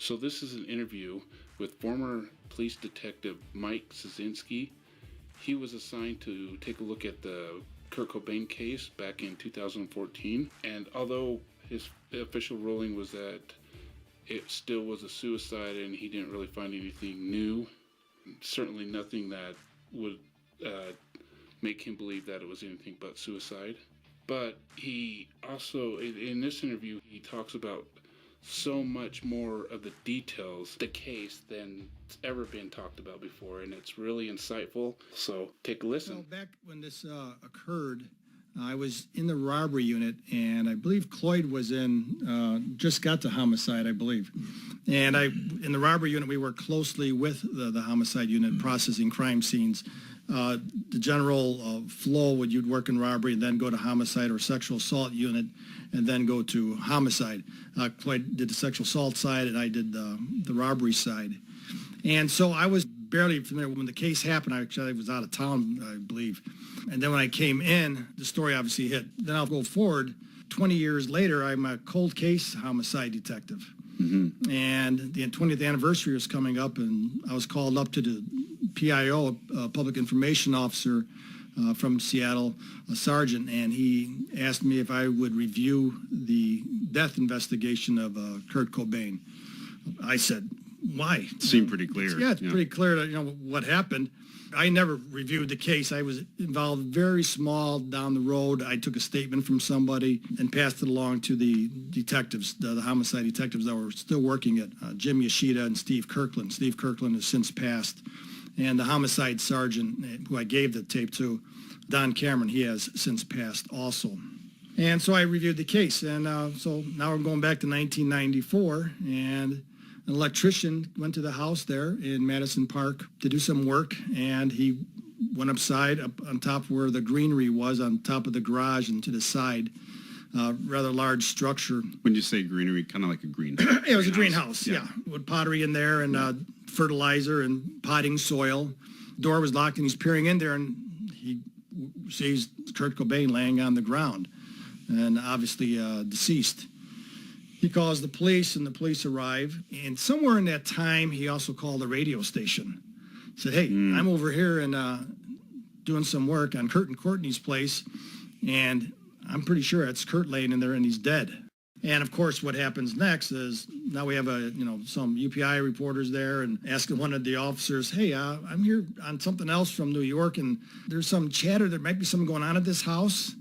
So this is an interview with former police detective Mike Szynski. He was assigned to take a look at the Kurt Cobain case back in 2014, and although his official ruling was that it still was a suicide and he didn't really find anything new, certainly nothing that would make him believe that it was anything but suicide. But he also, in this interview, he talks about so much more of the details, the case, than it's ever been talked about before, and it's really insightful. So take a listen. Well, back when this occurred, I was in the robbery unit, and I believe Cloyd was just got to homicide, I believe. And in the robbery unit, we worked closely with the homicide unit, processing crime scenes. The general flow would you'd work in robbery and then go to homicide or sexual assault unit and then go to homicide. Cloyd did the sexual assault side and I did the robbery side. And so I was barely familiar. When the case happened, I was out of town, I believe. And then when I came in, the story obviously hit. Then I'll go forward. 20 years later, I'm a cold case homicide detective. Mm-hmm. And the 20th anniversary was coming up, and I was called up to the PIO, Public Information Officer from Seattle, a sergeant, and he asked me if I would review the death investigation of Kurt Cobain. I said, why? It seemed pretty clear. Yeah, it's pretty clear what happened. I never reviewed the case. I was involved very small down the road. I took a statement from somebody and passed it along to the detectives, the homicide detectives that were still working it, Jim Yoshida and Steve Kirkland. Steve Kirkland has since passed. And the homicide sergeant, who I gave the tape to, Don Cameron, he has since passed also. And so I reviewed the case. And so now we're going back to 1994, and an electrician went to the house there in Madison Park to do some work, and he went upside, up on top where the greenery was, on top of the garage and to the side, rather large structure. When you say greenery, kind of like a greenhouse. It was a greenhouse, yeah, with pottery in there and fertilizer and potting soil. Door was locked, and he's peering in there, and he sees Kurt Cobain laying on the ground, and obviously deceased. He calls the police, and the police arrive. And somewhere in that time, he also called the radio station. He said, hey, I'm over here and doing some work on Kurt and Courtney's place, and I'm pretty sure it's Kurt laying in there, and he's dead. And, of course, what happens next is now we have some UPI reporters there and asking one of the officers, hey, I'm here on something else from New York, and there's some chatter. There might be something going on at this house.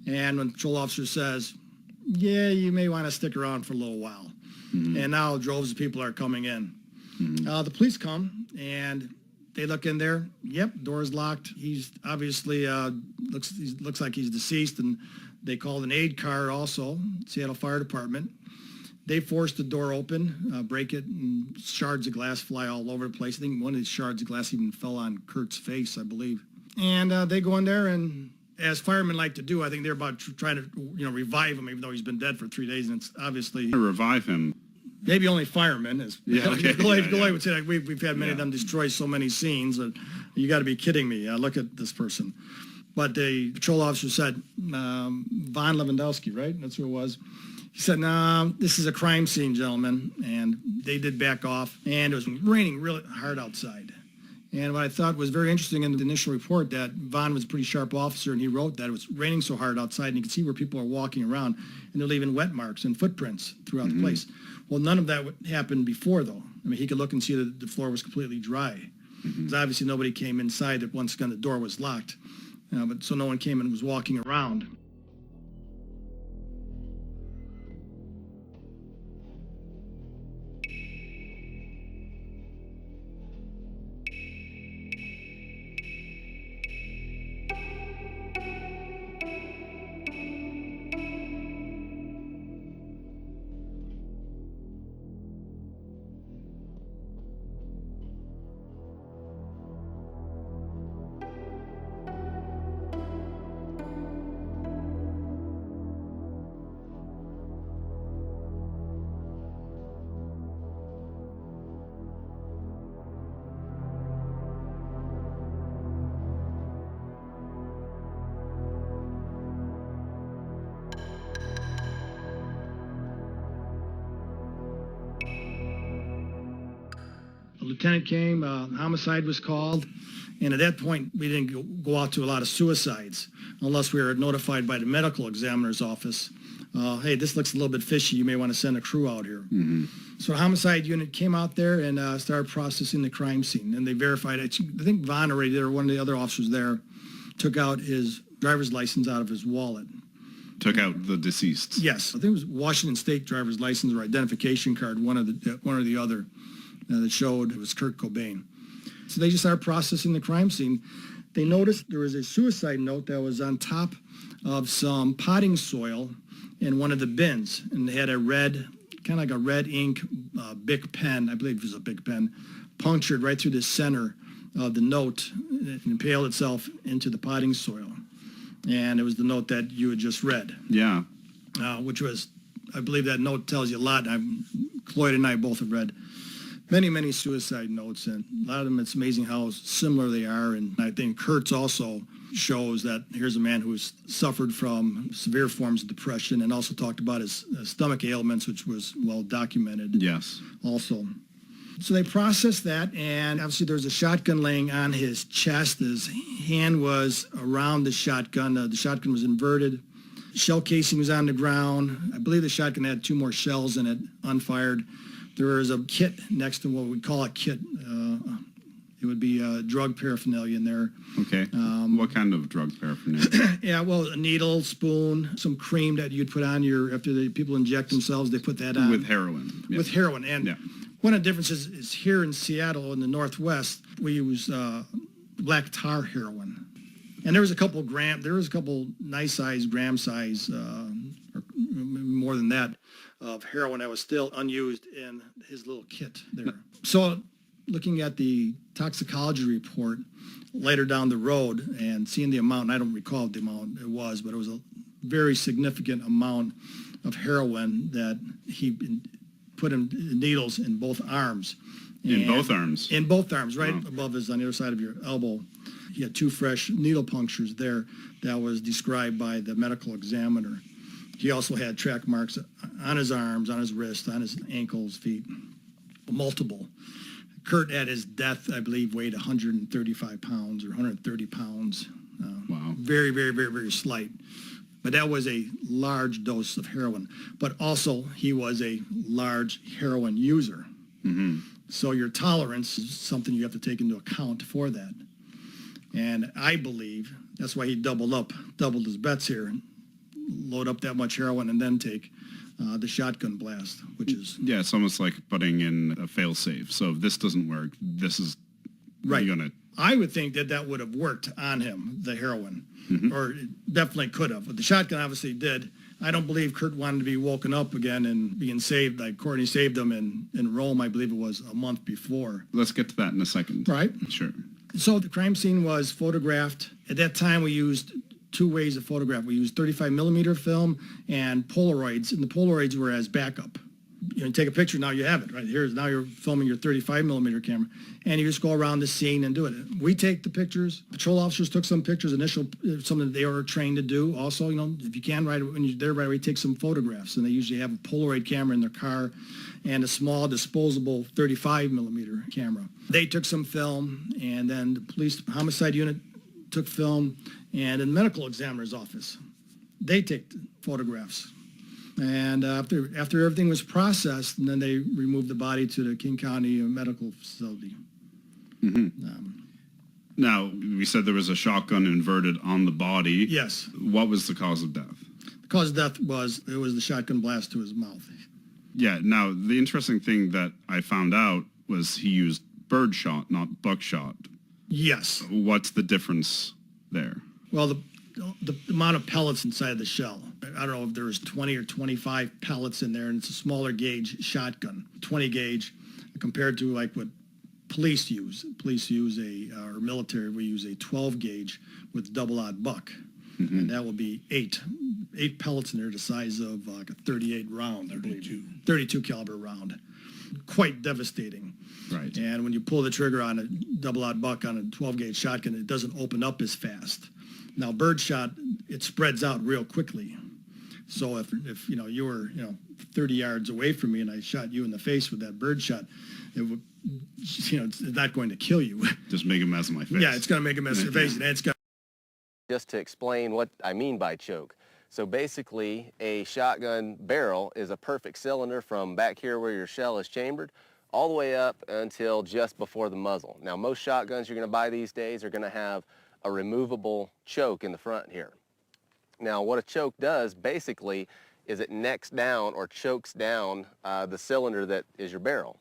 And when the patrol officer says, yeah, you may want to stick around for a little while. Mm-hmm. And now droves of people are coming in. Mm-hmm. The police come, and they look in there. Yep, door's locked. He's obviously looks like he's deceased, and they called an aid car also, Seattle Fire Department. They forced the door open, break it, and shards of glass fly all over the place. I think one of these shards of glass even fell on Kurt's face, I believe. And they go in there, and as firemen like to do, I think they're about trying to, revive him, even though he's been dead for 3 days, and it's obviously revive him. Maybe only firemen. Okay. Goliath would say, like, we've had many of them destroy so many scenes. That you got to be kidding me. Look at this person. But the patrol officer said, Von Lewandowski, right? That's who it was. He said, no, this is a crime scene, gentlemen. And they did back off, and it was raining really hard outside. And what I thought was very interesting in the initial report, that Vaughn was a pretty sharp officer, and he wrote that it was raining so hard outside, and you could see where people are walking around, and they're leaving wet marks and footprints throughout the place. Well, none of that happened before, though. I mean, he could look and see that the floor was completely dry. Because obviously nobody came inside that once again the door was locked. But so no one came and was walking around. lieutenant came, homicide was called, and at that point, we didn't go out to a lot of suicides unless we were notified by the medical examiner's office. Hey, this looks a little bit fishy. You may want to send a crew out here. Mm-hmm. So a homicide unit came out there and started processing the crime scene, and they verified it. I think Von already there, one of the other officers there, took out his driver's license out of his wallet. Took out the deceased. Yes, I think it was Washington State driver's license or identification card, one or the other, that showed it was Kurt Cobain. So they just started processing the crime scene. They noticed there was a suicide note that was on top of some potting soil in one of the bins, and they had a red, kind of like a red ink Bic pen, I believe it was a Bic pen, punctured right through the center of the note and impaled itself into the potting soil. And it was the note that you had just read. Yeah. Which was, I believe that note tells you a lot. Cloyd and I both have read many, many suicide notes, and a lot of them, it's amazing how similar they are. And I think Kurt's also shows that here's a man who's suffered from severe forms of depression and also talked about his stomach ailments, which was well documented. Yes. Also. So they processed that, and obviously there's a shotgun laying on his chest. His hand was around the shotgun. The shotgun was inverted. Shell casing was on the ground. I believe the shotgun had 2 more shells in it, unfired. There was a kit next to what we call a kit. It would be drug paraphernalia in there. Okay. What kind of drug paraphernalia? Yeah, well, a needle, spoon, some cream that you'd put on after the people inject themselves, they put that on. With heroin. Yeah. With heroin. And yeah. One of the differences is here in Seattle in the Northwest, we use black tar heroin. And there was a couple nice size, gram size, or more than that, of heroin that was still unused in his little kit there. So looking at the toxicology report later down the road and seeing the amount, and I don't recall the amount it was, but it was a very significant amount of heroin that he put in needles in both arms. In both arms? In both arms, right Wow. above on the other side of your elbow. He had 2 fresh needle punctures there that was described by the medical examiner. He also had track marks on his arms, on his wrists, on his ankles, feet, multiple. Kurt, at his death, I believe, weighed 135 pounds or 130 pounds. Wow. Very, very, very, very slight. But that was a large dose of heroin. But also, he was a large heroin user. Mm-hmm. So your tolerance is something you have to take into account for that. And I believe that's why he doubled his bets here, load up that much heroin and then take the shotgun blast, which is... Yeah, it's almost like putting in a fail-safe. So if this doesn't work, this is right. going to... I would think that would have worked on him, the heroin, Mm-hmm. or it definitely could have. But the shotgun obviously did. I don't believe Kurt wanted to be woken up again and being saved like Courtney saved him in Rome, I believe it was a month before. Let's get to that in a second. Right. Sure. So the crime scene was photographed. At that time, we used 2 ways of photograph. We used 35 millimeter film and Polaroids, and the Polaroids were as backup. You take a picture, now you have it, right? Now you're filming your 35 millimeter camera, and you just go around the scene and do it. We take the pictures. Patrol officers took some pictures, something that they were trained to do. Also, if you can, when you're there right away, take some photographs, and they usually have a Polaroid camera in their car and a small disposable 35 millimeter camera. They took some film, and then the police homicide unit took film, and in the medical examiner's office, they take the photographs. And after everything was processed, and then they removed the body to the King County Medical Facility. Mm-hmm. Now, we said there was a shotgun inverted on the body. Yes. What was the cause of death? The cause of death was the shotgun blast to his mouth. Yeah. Now, the interesting thing that I found out was he used birdshot, not buckshot. Yes. What's the difference there? Well, the amount of pellets inside the shell. I don't know if there was 20 or 25 pellets in there, and it's a smaller gauge shotgun, 20 gauge, compared to like what police use. Police use or military, we use a 12 gauge with double-aught buck, mm-hmm. and that will be eight pellets in there, the size of like a 38 round, 32 caliber round. Quite devastating. Right. And when you pull the trigger on a double-aught buck on a 12 gauge shotgun, it doesn't open up as fast. Now, birdshot, it spreads out real quickly. So if you were 30 yards away from me and I shot you in the face with that birdshot, it's not going to kill you. Just make a mess of my face. Yeah, it's going to make a mess of your face, and it's got. Just to explain what I mean by choke. So basically, a shotgun barrel is a perfect cylinder from back here where your shell is chambered all the way up until just before the muzzle. Now, most shotguns you're going to buy these days are going to have a removable choke in the front here. Now, what a choke does basically is it necks down or chokes down the cylinder that is your barrel.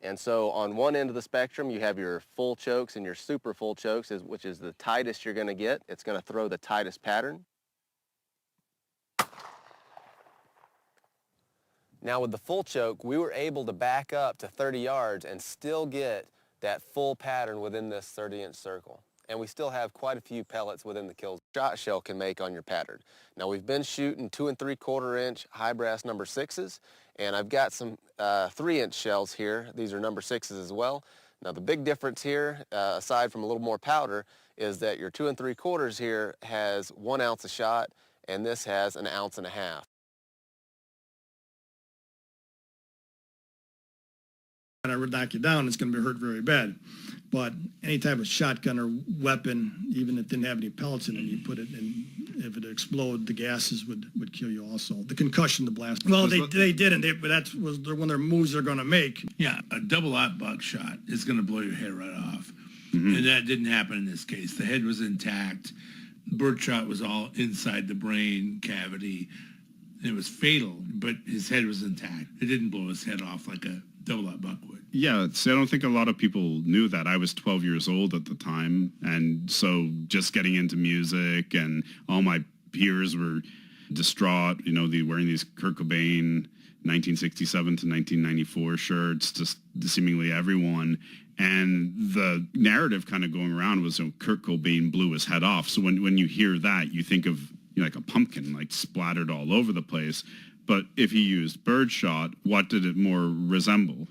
And so on one end of the spectrum, you have your full chokes and your super full chokes, which is the tightest you're going to get. It's going to throw the tightest pattern. Now with the full choke, we were able to back up to 30 yards and still get that full pattern within this 30-inch circle. And we still have quite a few pellets within the kill shot shell can make on your pattern. Now we've been shooting 2 3/4-inch high brass number 6s, and I've got some 3-inch shells here. These are number 6s as well. Now the big difference here, aside from a little more powder, is that your 2 3/4 here has 1 ounce a shot, and this has 1.5 ounces. Going to knock you down, it's going to be hurt very bad. But any type of shotgun or weapon, even if it didn't have any pellets in it, you put it in, if it exploded, the gases would kill you also. The concussion, the blast. Well, they didn't, but that was one of their moves they're going to make. Yeah, a double-aught buckshot is going to blow your head right off. Mm-hmm. And that didn't happen in this case. The head was intact. Birdshot was all inside the brain cavity. It was fatal, but his head was intact. It didn't blow his head off like a double-aught buck would. Yeah, see, I don't think a lot of people knew that. I was 12 years old at the time, and so just getting into music, and all my peers were distraught, wearing these Kurt Cobain 1967 to 1994 shirts, just seemingly everyone. And the narrative kind of going around was, Kurt Cobain blew his head off. So when you hear that, you think of like a pumpkin, like splattered all over the place. But if he used birdshot, what did it more resemble?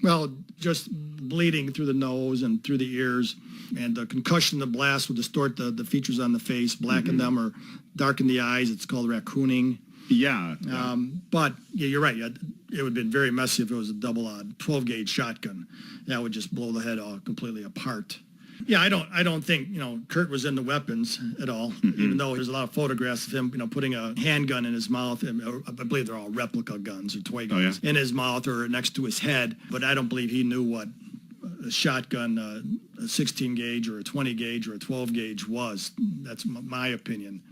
Well, just bleeding through the nose and through the ears, and the concussion, the blast will distort the features on the face, blacken them or darken the eyes. It's called raccooning. Yeah. But you're right. It would have been very messy if it was a double-aught 12-gauge shotgun. That would just blow the head all completely apart. Yeah, I don't think, Kurt was into weapons at all, even though there's a lot of photographs of him, putting a handgun in his mouth. I believe they're all replica guns or toy guns in his mouth or next to his head. But I don't believe he knew what a shotgun, a 16-gauge or a 20-gauge or a 12-gauge was. That's my opinion.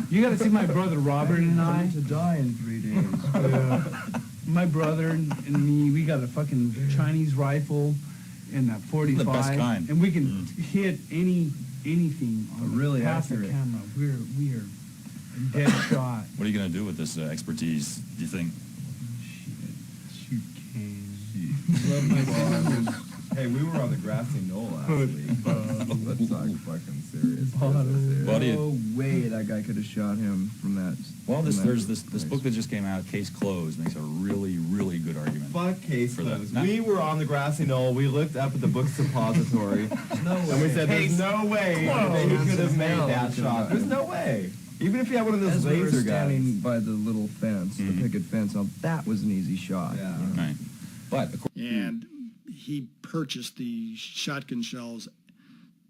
You got to see my brother Robert and I. To die in 3 days. My brother and me, we got a fucking Chinese rifle and a 45, the best kind. And we can hit anything on really past accurate. the camera. We are a dead shot. What are you going to do with this expertise, do you think? Shoot cane. Hey, we were on the grassy knoll last week. Let's talk fucking serious. No way that guy could have shot him from that. Well, there's this book that just came out, Case Closed, makes a really, really good argument. Fuck Case for that. Closed. We were on the grassy knoll. We looked up at the book suppository. And we said, there's no way that he could have made that shot. There's no way. Even if he had one of those laser guns. Standing by the little fence, the picket fence, that was an easy shot. Yeah. Right. But And he purchased the shotgun shells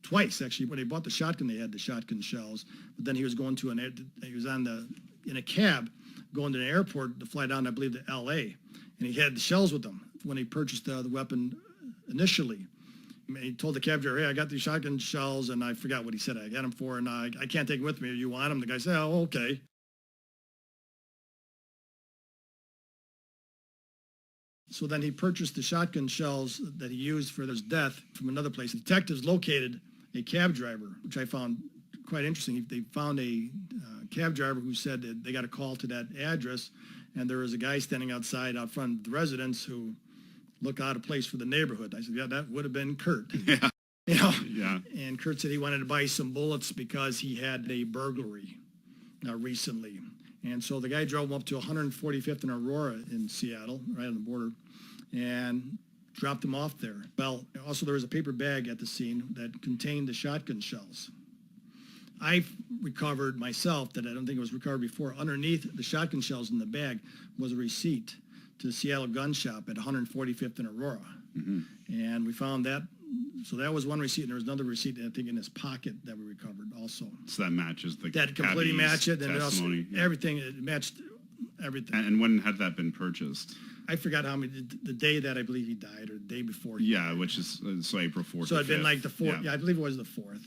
twice, actually. When he bought the shotgun, they had the shotgun shells. But then he was going he was in a cab going to the airport to fly down, I believe, to L.A. And he had the shells with him when he purchased the weapon initially. He told the cab driver, hey, I got these shotgun shells, and I forgot what he said I got them for, and I can't take them with me. You want them? The guy said, oh, okay. So then he purchased the shotgun shells that he used for his death from another place. The detectives located a cab driver, which I found quite interesting. They found a cab driver who said that they got a call to that address, and there was a guy standing out front of the residence who looked out of place for the neighborhood. I said, yeah, that would have been Kurt. Yeah. You know? Yeah. And Kurt said he wanted to buy some bullets because he had a burglary recently. And so the guy drove him up to 145th and Aurora in Seattle, right on the border, and dropped him off there. Well, also there was a paper bag at the scene that contained the shotgun shells. I recovered myself, that I don't think it was recovered before, underneath the shotgun shells in the bag was a receipt to the Seattle gun shop at 145th and Aurora. Mm-hmm. And we found that. So that was one receipt, and there was another receipt, I think, in his pocket that we recovered also. So that matches the that completely matched it, and testimony. Also, everything, it matched everything. And when had that been purchased? I forgot how many, the day that I believe he died, or the day before he died. Which is, so April 4th. So it'd been like the 4th, yeah, I believe it was the 4th.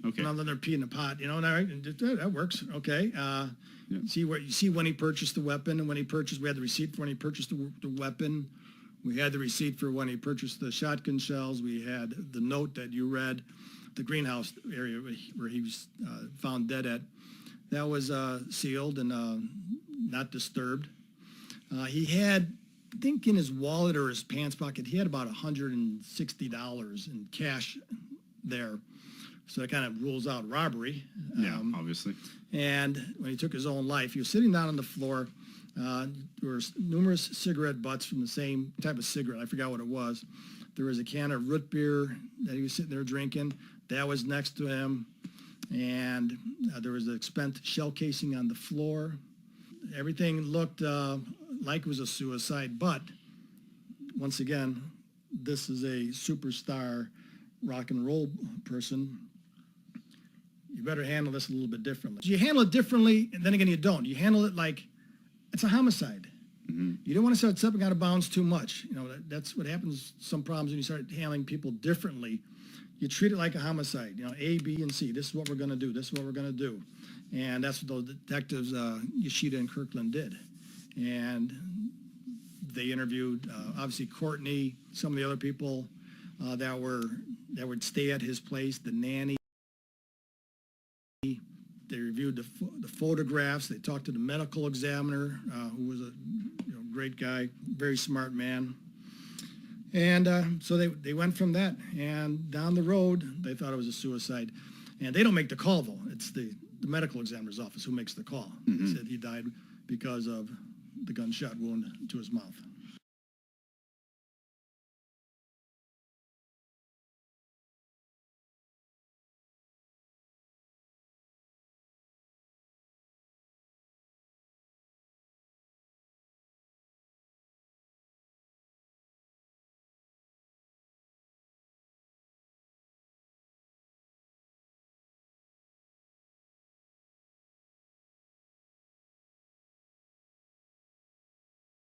Okay. And then they're peeing in the pot, and that works, okay. You see when he purchased the weapon, and when he purchased, we had the receipt for when he purchased the weapon. We had the receipt for when he purchased the shotgun shells. We had the note that you read, the greenhouse area where he was found dead at. That was sealed and not disturbed. He had, I think in his wallet or his pants pocket, he had about $160 in cash there. So that kind of rules out robbery. Yeah, obviously. And when he took his own life, he was sitting down on the floor. There were numerous cigarette butts from the same type of cigarette. I forgot what it was. There was a can of root beer that he was sitting there drinking. That was next to him. And there was a spent shell casing on the floor. Everything looked like it was a suicide. But once again, this is a superstar rock and roll person. You better handle this a little bit differently. You handle it differently, and then again, you don't. You handle it like it's a homicide. Mm-hmm. You don't want to start stepping out of bounds too much. That's what happens. Some problems when you start handling people differently. You treat it like a homicide. A, B, and C. This is what we're going to do. This is what we're going to do. And that's what those detectives, Yoshida and Kirkland, did. And they interviewed, obviously, Courtney, some of the other people that would stay at his place, the nanny. They reviewed the photographs. They talked to the medical examiner, who was a great guy, very smart man. And so they went from that. And down the road, they thought it was a suicide. And they don't make the call, though. It's the medical examiner's office who makes the call. Mm-hmm. They said he died because of the gunshot wound to his mouth.